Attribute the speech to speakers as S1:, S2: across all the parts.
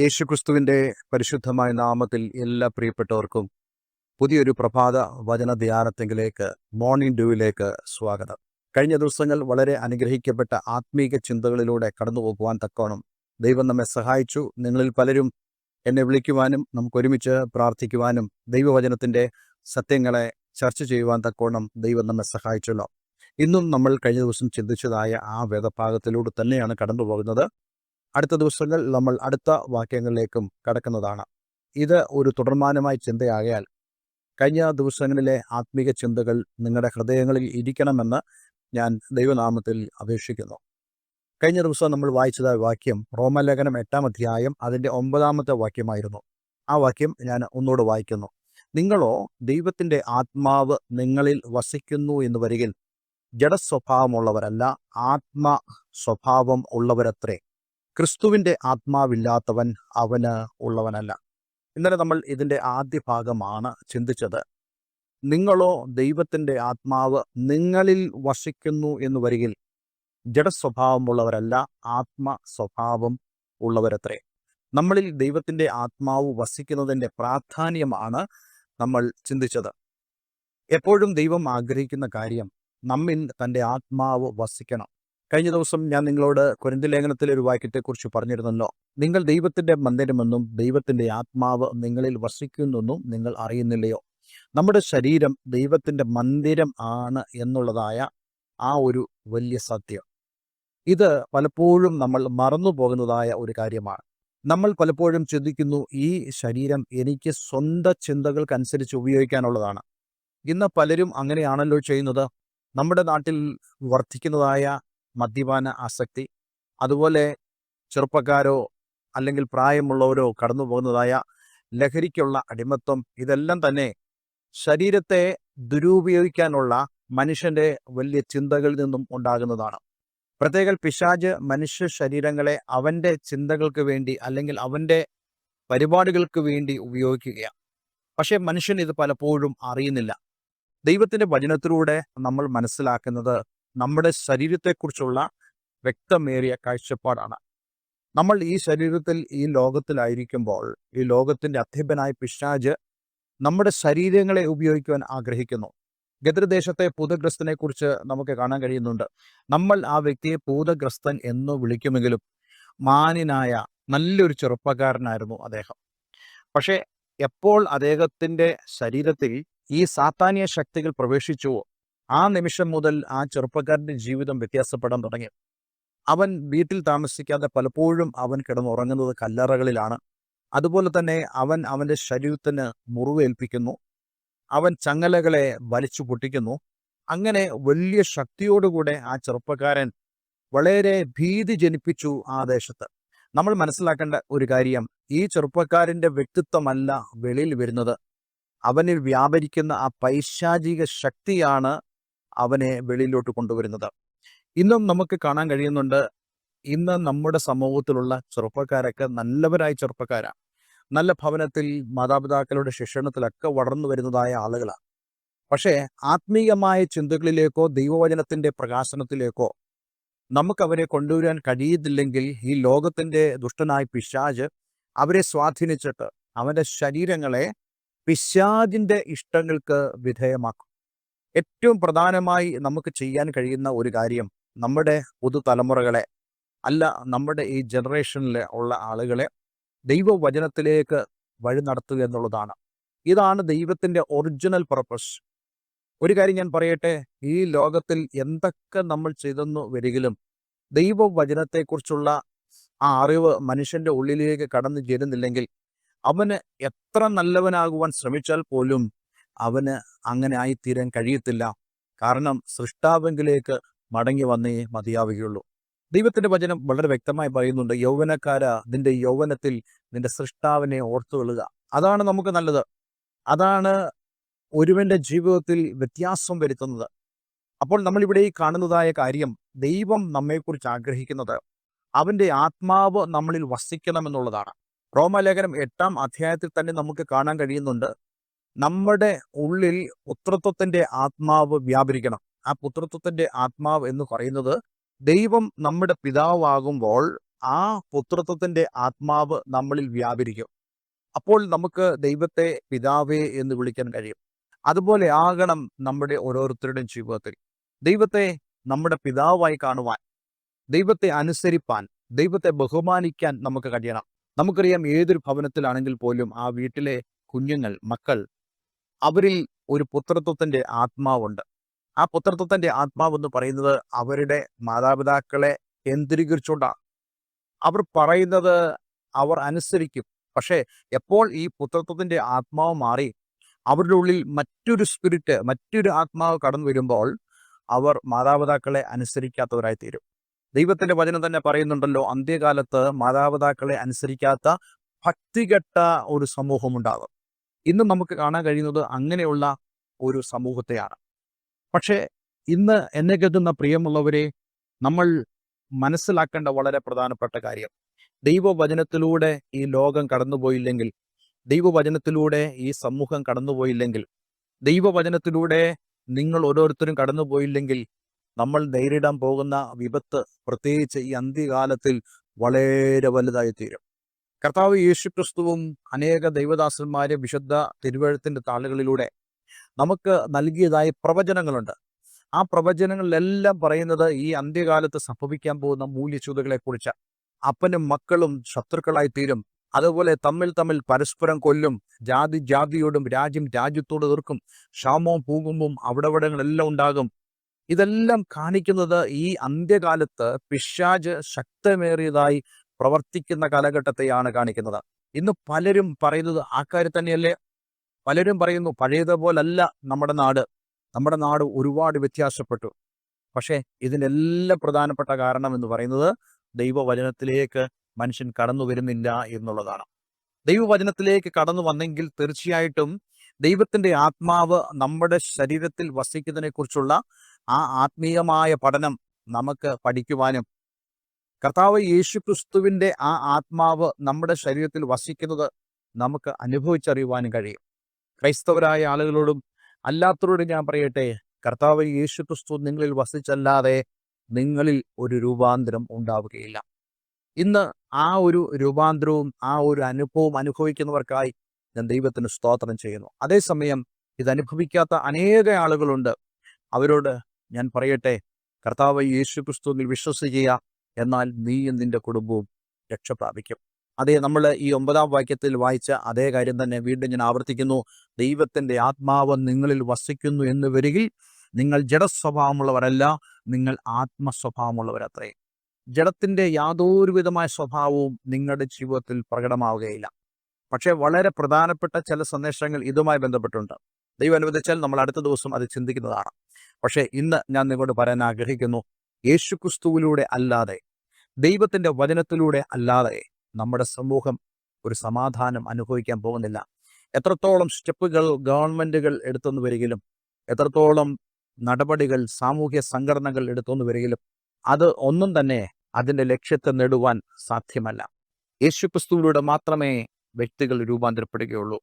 S1: യേശുക്രിസ്തുവിൻ്റെ പരിശുദ്ധമായ നാമത്തിൽ എല്ലാ പ്രിയപ്പെട്ടവർക്കും പുതിയൊരു പ്രഭാത വചന ധ്യാനത്തെങ്കിലേക്ക് മോർണിംഗ് ഡ്യൂവിലേക്ക് സ്വാഗതം. കഴിഞ്ഞ ദിവസങ്ങൾ വളരെ അനുഗ്രഹിക്കപ്പെട്ട ആത്മീക ചിന്തകളിലൂടെ കടന്നു പോകുവാൻ തക്കോണം ദൈവം നമ്മെ സഹായിച്ചു. നിങ്ങളിൽ പലരും എന്നെ വിളിക്കുവാനും നമുക്കൊരുമിച്ച് പ്രാർത്ഥിക്കുവാനും ദൈവവചനത്തിൻ്റെ സത്യങ്ങളെ ചർച്ച ചെയ്യുവാൻ തക്കോണം ദൈവം നമ്മെ സഹായിച്ചല്ലോ. ഇന്നും നമ്മൾ കഴിഞ്ഞ ദിവസം ചിന്തിച്ചതായ ആ വേദഭാഗത്തിലൂടെ തന്നെയാണ് കടന്നു പോകുന്നത്. അടുത്ത ദിവസങ്ങൾ നമ്മൾ അടുത്ത വാക്യങ്ങളിലേക്കും കടക്കുന്നതാണ്. ഇത് ഒരു തുടർമാനമായ ചിന്തയാകയാൽ കഴിഞ്ഞ ദിവസങ്ങളിലെ ആത്മീക ചിന്തകൾ നിങ്ങളുടെ ഹൃദയങ്ങളിൽ ഇരിക്കണമെന്ന് ഞാൻ ദൈവനാമത്തിൽ അപേക്ഷിക്കുന്നു. കഴിഞ്ഞ ദിവസം നമ്മൾ വായിച്ചതായ വാക്യം റോമലേഖനം 8-ാം അധ്യായം അതിൻ്റെ 9-ാമത്തെ വാക്യമായിരുന്നു. ആ വാക്യം ഞാൻ ഒന്നുകൂടെ വായിക്കുന്നു. നിങ്ങളോ ദൈവത്തിൻ്റെ ആത്മാവ് നിങ്ങളിൽ വസിക്കുന്നു എന്ന് വരികിൽ ജഡസ്വഭാവമുള്ളവരല്ല, ആത്മ സ്വഭാവം ഉള്ളവരത്രേ. ക്രിസ്തുവിൻ്റെ ആത്മാവില്ലാത്തവൻ അവന് ഉള്ളവനല്ല. ഇന്നലെ നമ്മൾ ഇതിൻ്റെ ആദ്യ ഭാഗമാണ് ചിന്തിച്ചത്. നിങ്ങളോ ദൈവത്തിൻ്റെ ആത്മാവ് നിങ്ങളിൽ വസിക്കുന്നു എന്ന് വരികിൽ ജഡസ്വഭാവമുള്ളവരല്ല, ആത്മ സ്വഭാവം ഉള്ളവരത്രേ. നമ്മളിൽ ദൈവത്തിൻ്റെ ആത്മാവ് വസിക്കുന്നതിൻ്റെ പ്രാധാന്യമാണ് നമ്മൾ ചിന്തിച്ചത്. എപ്പോഴും ദൈവം ആഗ്രഹിക്കുന്ന കാര്യം നമ്മിൽ തൻ്റെ ആത്മാവ് വസിക്കണം. കഴിഞ്ഞ ദിവസം ഞാൻ നിങ്ങളോട് കൊരിന്ത്യർ ലേഖനത്തിലെ ഒരു വാക്യത്തെക്കുറിച്ച് പറഞ്ഞിരുന്നല്ലോ. നിങ്ങൾ ദൈവത്തിൻ്റെ മന്ദിരമെന്നും ദൈവത്തിൻ്റെ ആത്മാവ് നിങ്ങളിൽ വസിക്കുന്നെന്നും നിങ്ങൾ അറിയുന്നില്ലയോ? നമ്മുടെ ശരീരം ദൈവത്തിൻ്റെ മന്ദിരം ആണ് എന്നുള്ളതായ ആ ഒരു വലിയ സത്യം, ഇത് പലപ്പോഴും നമ്മൾ മറന്നു പോകുന്നതായ ഒരു കാര്യമാണ്. നമ്മൾ പലപ്പോഴും ചിന്തിക്കുന്നു, ഈ ശരീരം എനിക്ക് സ്വന്തം ചിന്തകൾക്കനുസരിച്ച് ഉപയോഗിക്കാനുള്ളതാണ്. ഇന്ന് പലരും അങ്ങനെയാണല്ലോ ചെയ്യുന്നത്. നമ്മുടെ നാട്ടിൽ വർദ്ധിക്കുന്നതായ മദ്യപാന ആസക്തി, അതുപോലെ ചെറുപ്പക്കാരോ അല്ലെങ്കിൽ പ്രായമുള്ളവരോ കടന്നു പോകുന്നതായ ലഹരിക്കുള്ള അടിമത്വം, ഇതെല്ലാം തന്നെ ശരീരത്തെ ദുരുപയോഗിക്കാനുള്ള മനുഷ്യൻ്റെ വലിയ ചിന്തകളിൽ നിന്നും ഉണ്ടാകുന്നതാണ്. പ്രത്യേക പിശാച് മനുഷ്യ ശരീരങ്ങളെ അവൻ്റെ ചിന്തകൾക്ക് വേണ്ടി അല്ലെങ്കിൽ അവൻ്റെ പരിപാടികൾക്ക് വേണ്ടി ഉപയോഗിക്കുകയാണ്. പക്ഷേ മനുഷ്യൻ ഇത് പലപ്പോഴും അറിയുന്നില്ല. ദൈവത്തിൻ്റെ വചനത്തിലൂടെ നമ്മൾ മനസ്സിലാക്കുന്നത് നമ്മുടെ ശരീരത്തെക്കുറിച്ചുള്ള വ്യക്തമേറിയ കാഴ്ചപ്പാടാണ്. നമ്മൾ ഈ ശരീരത്തിൽ ഈ ലോകത്തിലായിരിക്കുമ്പോൾ ഈ ലോകത്തിൻ്റെ അധിപനായ പിശാച് നമ്മുടെ ശരീരങ്ങളെ ഉപയോഗിക്കുവാൻ ആഗ്രഹിക്കുന്നു. ഗദർദേശത്തെ ഭൂതഗ്രസ്തനെ കുറിച്ച് നമുക്ക് കാണാൻ കഴിയുന്നുണ്ട്. നമ്മൾ ആ വ്യക്തിയെ ഭൂതഗ്രസ്തൻ എന്ന് വിളിക്കുമെങ്കിലും മാന്യനായ നല്ലൊരു ചെറുപ്പക്കാരനായിരുന്നു അദ്ദേഹം. പക്ഷേ എപ്പോൾ അദ്ദേഹത്തിൻ്റെ ശരീരത്തിൽ ഈ സാത്താന്യ ശക്തികൾ പ്രവേശിച്ചുവോ, ആ നിമിഷം മുതൽ ആ ചെറുപ്പക്കാരൻ്റെ ജീവിതം വ്യത്യാസപ്പെടാൻ തുടങ്ങി. അവൻ വീട്ടിൽ താമസിക്കാതെ പലപ്പോഴും അവൻ കിടന്നുറങ്ങുന്നത് കല്ലറകളിലാണ്. അതുപോലെ തന്നെ അവൻ അവൻ്റെ ശരീരത്തിന് മുറിവേൽപ്പിക്കുന്നു. അവൻ ചങ്ങലകളെ വലിച്ചു പൊട്ടിക്കുന്നു. അങ്ങനെ വലിയ ശക്തിയോടുകൂടെ ആ ചെറുപ്പക്കാരൻ വളരെ ഭീതി ജനിപ്പിച്ചു ആ ദേശത്ത്. നമ്മൾ മനസ്സിലാക്കേണ്ട ഒരു കാര്യം, ഈ ചെറുപ്പക്കാരൻ്റെ വ്യക്തിത്വമല്ല വെളിയിൽ വരുന്നത്, അവനിൽ വ്യാപരിക്കുന്ന ആ പൈശാചിക ശക്തിയാണ് അവനെ വെളിയിലോട്ട് കൊണ്ടുവരുന്നത്. ഇന്നും നമുക്ക് കാണാൻ കഴിയുന്നുണ്ട്, ഇന്ന് നമ്മുടെ സമൂഹത്തിലുള്ള ചെറുപ്പക്കാരൊക്കെ നല്ലവരായ ചെറുപ്പക്കാരാണ്. നല്ല ഭവനത്തിൽ മാതാപിതാക്കളുടെ ശിക്ഷണത്തിലൊക്കെ വളർന്നു വരുന്നതായ ആളുകളാണ്. പക്ഷേ ആത്മീയമായ ചിന്തകളിലേക്കോ ദൈവവചനത്തിൻ്റെ പ്രകാശനത്തിലേക്കോ നമുക്കവരെ കൊണ്ടുവരാൻ കഴിയുന്നില്ലെങ്കിൽ ഈ ലോകത്തിൻ്റെ ദുഷ്ടനായ പിശാച് അവരെ സ്വാധീനിച്ചിട്ട് അവൻ്റെ ശരീരങ്ങളെ പിശാചിൻ്റെ ഇഷ്ടങ്ങൾക്ക് വിധേയമാക്കും. ഏറ്റവും പ്രധാനമായി നമുക്ക് ചെയ്യാൻ കഴിയുന്ന ഒരു കാര്യം, നമ്മുടെ പുതുതലമുറകളെ അല്ല, നമ്മുടെ ഈ ജനറേഷനിൽ ഉള്ള ആളുകളെ ദൈവവചനത്തിലേക്ക് വഴി നടത്തുക എന്നുള്ളതാണ്. ഇതാണ് ദൈവത്തിൻ്റെ ഒറിജിനൽ പർപ്പസ്. ഒരു കാര്യം ഞാൻ പറയട്ടെ, ഈ ലോകത്തിൽ എന്തൊക്കെ നമ്മൾ ചെയ്തെന്നു വരികിലും ദൈവവചനത്തെക്കുറിച്ചുള്ള ആ അറിവ് മനുഷ്യൻ്റെ ഉള്ളിലേക്ക് കടന്നു ചേരുന്നില്ലെങ്കിൽ അവന് എത്ര നല്ലവനാകുവാൻ ശ്രമിച്ചാൽ പോലും അവന് അങ്ങനെ ആയിത്തീരാൻ കഴിയത്തില്ല. കാരണം സൃഷ്ടാവെങ്കിലേക്ക് മടങ്ങി വന്നേ മതിയാവുകയുള്ളൂ. ദൈവത്തിൻ്റെ വചനം വളരെ വ്യക്തമായി പറയുന്നുണ്ട്, യൗവനക്കാരാ, നിന്റെ യൗവനത്തിൽ നിന്റെ സൃഷ്ടാവിനെ ഓർത്തുകൊള്ളുക. അതാണ് നമുക്ക് നല്ലത്. അതാണ് ഒരുവൻ്റെ ജീവിതത്തിൽ വ്യത്യാസം വരുത്തുന്നത്. അപ്പോൾ നമ്മളിവിടെ ഈ കാണുന്നതായ കാര്യം, ദൈവം നമ്മെക്കുറിച്ച് ആഗ്രഹിക്കുന്നത് അവൻ്റെ ആത്മാവ് നമ്മളിൽ വസിക്കണമെന്നുള്ളതാണ്. റോമലേഖനം 8-ാം അധ്യായത്തിൽ തന്നെ നമുക്ക് കാണാൻ കഴിയുന്നുണ്ട്, നമ്മുടെ ഉള്ളിൽ പുത്രത്വത്തിൻ്റെ ആത്മാവ് വ്യാപരിക്കണം. ആ പുത്രത്വത്തിൻ്റെ ആത്മാവ് എന്ന് പറയുന്നത് ദൈവം നമ്മുടെ പിതാവാകുമ്പോൾ ആ പുത്രത്വത്തിൻ്റെ ആത്മാവ് നമ്മളിൽ വ്യാപരിക്കും. അപ്പോൾ നമുക്ക് ദൈവത്തെ പിതാവേ എന്ന് വിളിക്കാൻ കഴിയും. അതുപോലെ ആകണം നമ്മുടെ ഓരോരുത്തരുടെയും ജീവിതത്തിൽ. ദൈവത്തെ നമ്മുടെ പിതാവായി കാണുവാൻ, ദൈവത്തെ അനുസരിപ്പാൻ, ദൈവത്തെ ബഹുമാനിക്കാൻ നമുക്ക് കഴിയണം. നമുക്കറിയാം, ഏതൊരു ഭവനത്തിലാണെങ്കിൽ പോലും ആ വീട്ടിലെ കുഞ്ഞുങ്ങൾ, മക്കൾ, അവരിൽ ഒരു പുത്രത്വത്തിൻ്റെ ആത്മാവുണ്ട്. ആ പുത്രത്വത്തിൻ്റെ ആത്മാവെന്ന് പറയുന്നത് അവരുടെ മാതാപിതാക്കളെ കേന്ദ്രീകരിച്ചുകൊണ്ടാണ്. അവർ പറയുന്നത് അവർ അനുസരിക്കും. പക്ഷേ എപ്പോൾ ഈ പുത്രത്വത്തിൻ്റെ ആത്മാവ് മാറി അവരുടെ ഉള്ളിൽ മറ്റൊരു സ്പിരിറ്റ്, മറ്റൊരു ആത്മാവ് കടന്നു വരുമ്പോൾ അവർ മാതാപിതാക്കളെ അനുസരിക്കാത്തവരായി തീരും. ദൈവത്തിൻ്റെ വചനം തന്നെ പറയുന്നുണ്ടല്ലോ, അന്ത്യകാലത്ത് മാതാപിതാക്കളെ അനുസരിക്കാത്ത ഭക്തികെട്ട ഒരു സമൂഹമുണ്ടാകും. ഇന്ന് നമുക്ക് കാണാൻ കഴിയുന്നത് അങ്ങനെയുള്ള ഒരു സമൂഹത്തെയാണ്. പക്ഷേ ഇന്ന് എന്നെ കേൾക്കുന്ന പ്രിയമുള്ളവരെ, നമ്മൾ മനസ്സിലാക്കേണ്ട വളരെ പ്രധാനപ്പെട്ട കാര്യം, ദൈവവചനത്തിലൂടെ ഈ ലോകം കടന്നുപോയില്ലെങ്കിൽ, ദൈവവചനത്തിലൂടെ ഈ സമൂഹം കടന്നുപോയില്ലെങ്കിൽ, ദൈവവചനത്തിലൂടെ നിങ്ങൾ ഓരോരുത്തരും കടന്നുപോയില്ലെങ്കിൽ, നമ്മൾ നേരിടാൻ പോകുന്ന വിപത്ത്, പ്രത്യേകിച്ച് ഈ അന്ത്യകാലത്തിൽ, വളരെ വലുതായി തീരും. കർത്താവ് യേശുക്രിസ്തുവും അനേക ദൈവദാസന്മാരെ വിശുദ്ധ തിരുവെഴുത്തിൻ്റെ താളുകളിലൂടെ നമുക്ക് നൽകിയതായ പ്രവചനങ്ങളുണ്ട്. ആ പ്രവചനങ്ങളിലെല്ലാം പറയുന്നത് ഈ അന്ത്യകാലത്ത് സംഭവിക്കാൻ പോകുന്ന മൂല്യച്യുതകളെക്കുറിച്ച്. അപ്പനും മക്കളും ശത്രുക്കളായി തീരും. അതുപോലെ തമ്മിൽ തമ്മിൽ പരസ്പരം കൊല്ലും. ജാതി ജാതിയോടും രാജ്യം രാജ്യത്തോട് എതിർക്കും. ക്ഷാമവും ഭൂകമ്പവും അവിടവിടങ്ങളെല്ലാം ഉണ്ടാകും. ഇതെല്ലാം കാണിക്കുന്നത് ഈ അന്ത്യകാലത്ത് പിശാച് ശക്തമേറിയതായി പ്രവർത്തിക്കുന്ന കാലഘട്ടത്തെയാണ് കാണിക്കുന്നത്. ഇന്ന് പലരും പറയുന്നത് ആ കാര്യം തന്നെയല്ലേ? പലരും പറയുന്നു, പഴയതുപോലല്ല നമ്മുടെ നാട്. നമ്മുടെ നാട് ഒരുപാട് വ്യത്യാസപ്പെട്ടു. പക്ഷേ ഇതിനെല്ലാം പ്രധാനപ്പെട്ട കാരണം എന്ന് പറയുന്നത് ദൈവവചനത്തിലേക്ക് മനുഷ്യൻ കടന്നു വരുന്നില്ല എന്നുള്ളതാണ്. ദൈവവചനത്തിലേക്ക് കടന്നു വന്നെങ്കിൽ തീർച്ചയായിട്ടും ദൈവത്തിൻ്റെ ആത്മാവ് നമ്മുടെ ശരീരത്തിൽ വസിക്കുന്നതിനെക്കുറിച്ചുള്ള ആ ആത്മീയമായ പഠനം നമുക്ക് പഠിക്കുവാനും, കർത്താവ് യേശുക്രിസ്തുവിൻ്റെ ആ ആത്മാവ് നമ്മുടെ ശരീരത്തിൽ വസിക്കുന്നത് നമുക്ക് അനുഭവിച്ചറിയുവാനും കഴിയും. ക്രൈസ്തവരായ ആളുകളോടും അല്ലാത്തവരോടും ഞാൻ പറയട്ടെ, കർത്താവ് യേശുക്രിസ്തു നിങ്ങളിൽ വസിച്ചല്ലാതെ നിങ്ങളിൽ ഒരു രൂപാന്തരം ഉണ്ടാവുകയില്ല. ഇന്ന് ആ ഒരു രൂപാന്തരവും ആ ഒരു അനുഭവവും അനുഭവിക്കുന്നവർക്കായി ഞാൻ ദൈവത്തിന് സ്തോത്രം ചെയ്യുന്നു. അതേസമയം ഇതനുഭവിക്കാത്ത അനേക ആളുകളുണ്ട്. അവരോട് ഞാൻ പറയട്ടെ, കർത്താവ് യേശുക്രിസ്തുവിൽ വിശ്വസിക്കുക, എന്നാൽ നീയും നിന്റെ കുടുംബവും രക്ഷ പ്രാപിക്കും. അതേ, നമ്മൾ ഈ 9-ാം വാക്യത്തിൽ വായിച്ച അതേ കാര്യം തന്നെ വീണ്ടും ഞാൻ ആവർത്തിക്കുന്നു. ദൈവത്തിൻ്റെ ആത്മാവ് നിങ്ങളിൽ വസിക്കുന്നു എന്ന് വരികിൽ നിങ്ങൾ ജഡസ്വഭാവമുള്ളവരല്ല, നിങ്ങൾ ആത്മസ്വഭാവമുള്ളവരത്രേ. ജഡത്തിൻ്റെ യാതൊരു വിധമായ സ്വഭാവവും നിങ്ങളുടെ ജീവിതത്തിൽ പ്രകടമാവുകയില്ല. പക്ഷേ വളരെ പ്രധാനപ്പെട്ട ചില സന്ദേശങ്ങൾ ഇതുമായി ബന്ധപ്പെട്ടുണ്ട്. ദൈവം അനുവദിച്ചാൽ നമ്മൾ അടുത്ത ദിവസം അത് ചിന്തിക്കുന്നതാണ്. പക്ഷേ ഇന്ന് ഞാൻ നിങ്ങളോട് പറയാൻ ആഗ്രഹിക്കുന്നു, യേശുക്രിസ്തുവിലൂടെ അല്ലാതെ, ദൈവത്തിൻ്റെ വചനത്തിലൂടെ അല്ലാതെ നമ്മുടെ സമൂഹം ഒരു സമാധാനം അനുഭവിക്കാൻ പോകുന്നില്ല. എത്രത്തോളം സ്റ്റെപ്പുകൾ ഗവൺമെൻറ്റുകൾ എടുത്തുകൊണ്ട് വരികയും, എത്രത്തോളം നടപടികൾ സാമൂഹ്യ സംഘടനകൾ എടുത്തുകൊണ്ട് വരികയും, അത് ഒന്നും തന്നെ അതിൻ്റെ ലക്ഷ്യത്തെ നേടുവാൻ സാധ്യമല്ല. യേശുക്രിസ്തുവിലൂടെ മാത്രമേ വ്യക്തികൾ രൂപാന്തരപ്പെടുകയുള്ളൂ.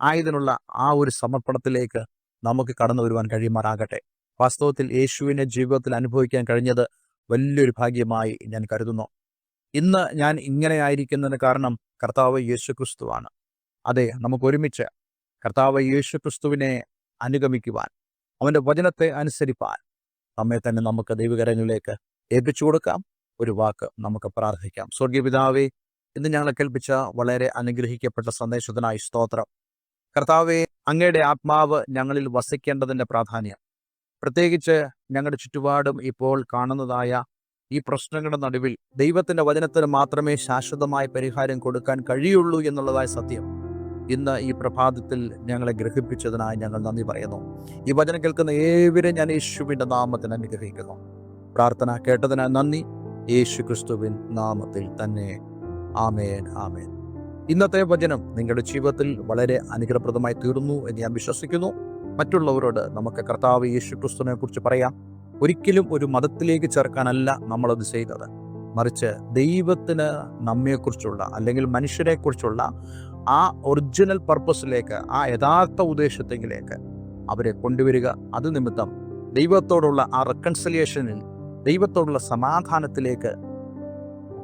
S1: ആയതിനുള്ള ആ ഒരു സമർപ്പണത്തിലേക്ക് നമുക്ക് കടന്നു വരുവാൻ കഴിയുമാറാകട്ടെ. വാസ്തവത്തിൽ യേശുവിനെ ജീവിതത്തിൽ അനുഭവിക്കാൻ കഴിഞ്ഞത് വലിയൊരു ഭാഗ്യമായി ഞാൻ കരുതുന്നു. ഇന്ന് ഞാൻ ഇങ്ങനെ ആയിരിക്കുന്നതിന് കാരണം കർത്താവ് യേശുക്രിസ്തുവാണ്. അതെ, നമുക്ക് ഒരുമിച്ച് കർത്താവ് യേശുക്രിസ്തുവിനെ അനുഗമിക്കുവാൻ, അവൻ്റെ വചനത്തെ അനുസരിപ്പാൻ നമ്മെ തന്നെ നമുക്ക് ദൈവകരങ്ങളിലേക്ക് ഏൽപ്പിച്ചു കൊടുക്കാം. ഒരു വാക്ക് നമുക്ക് പ്രാർത്ഥിക്കാം. സ്വർഗീയ പിതാവേ, ഇന്ന് ഞങ്ങളെ കേൾപ്പിച്ച വളരെ അനുഗ്രഹിക്കപ്പെട്ട സന്ദേശത്തിനായി സ്തോത്രം. കർത്താവേ, അങ്ങയുടെ ആത്മാവ് ഞങ്ങളിൽ വസിക്കേണ്ടതിൻ്റെ പ്രാധാന്യം, പ്രത്യേകിച്ച് ഞങ്ങളുടെ ചുറ്റുപാടും ഇപ്പോൾ കാണുന്നതായ ഈ പ്രശ്നങ്ങളുടെ നടുവിൽ ദൈവത്തിൻ്റെ വചനത്തിന് മാത്രമേ ശാശ്വതമായ പരിഹാരം കൊടുക്കാൻ കഴിയുള്ളൂ എന്നുള്ളതായ സത്യം ഇന്ന് ഈ പ്രഭാതത്തിൽ ഞങ്ങളെ ഗ്രഹിപ്പിച്ചതിനായി ഞങ്ങൾ നന്ദി പറയുന്നു. ഈ വചനം കേൾക്കുന്ന ഏവരും ഞാൻ യേശുവിൻ്റെ നാമത്തിൽ അനുഗ്രഹിക്കുന്നു. പ്രാർത്ഥന കേട്ടതിനായി നന്ദി. യേശു ക്രിസ്തുവിൻ നാമത്തിൽ തന്നെ. ആമേൻ, ആമേൻ. ഇന്നത്തെ വചനം നിങ്ങളുടെ ജീവിതത്തിൽ വളരെ അനുഗ്രഹപ്രദമായി തീർന്നു എന്ന് ഞാൻ വിശ്വസിക്കുന്നു. മറ്റുള്ളവരോട് നമുക്ക് കർത്താവ് യേശു ക്രിസ്തുവിനെ കുറിച്ച് പറയാം. ഒരിക്കലും ഒരു മതത്തിലേക്ക് ചേർക്കാനല്ല നമ്മളത് ചെയ്തത്, മറിച്ച് ദൈവത്തിന് നമ്മെക്കുറിച്ചുള്ള അല്ലെങ്കിൽ മനുഷ്യരെക്കുറിച്ചുള്ള ആ ഒറിജിനൽ പർപ്പസിലേക്ക്, ആ യഥാർത്ഥ ഉദ്ദേശത്തിലേക്ക് അവരെ കൊണ്ടുവരിക. അത് നിമിത്തം ദൈവത്തോടുള്ള ആ റെക്കൺസിലിയേഷനിൽ, ദൈവത്തോടുള്ള സമാധാനത്തിലേക്ക്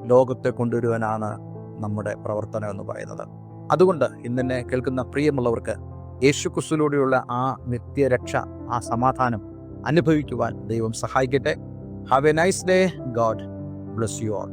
S1: ലോകത്തെ കൊണ്ടുവരുവാനാണ് നമ്മുടെ പ്രവർത്തനം എന്ന് പറയുന്നത്. അതുകൊണ്ട് ഇന്നെന്നെ കേൾക്കുന്ന പ്രിയമുള്ളവർക്ക് യേശുക്രിസ്തുവിലൂടെയുള്ള ആ നിത്യരക്ഷ, ആ സമാധാനം അനുഭവിക്കുവാൻ ദൈവം സഹായിക്കട്ടെ. Have A nice day. God bless you all.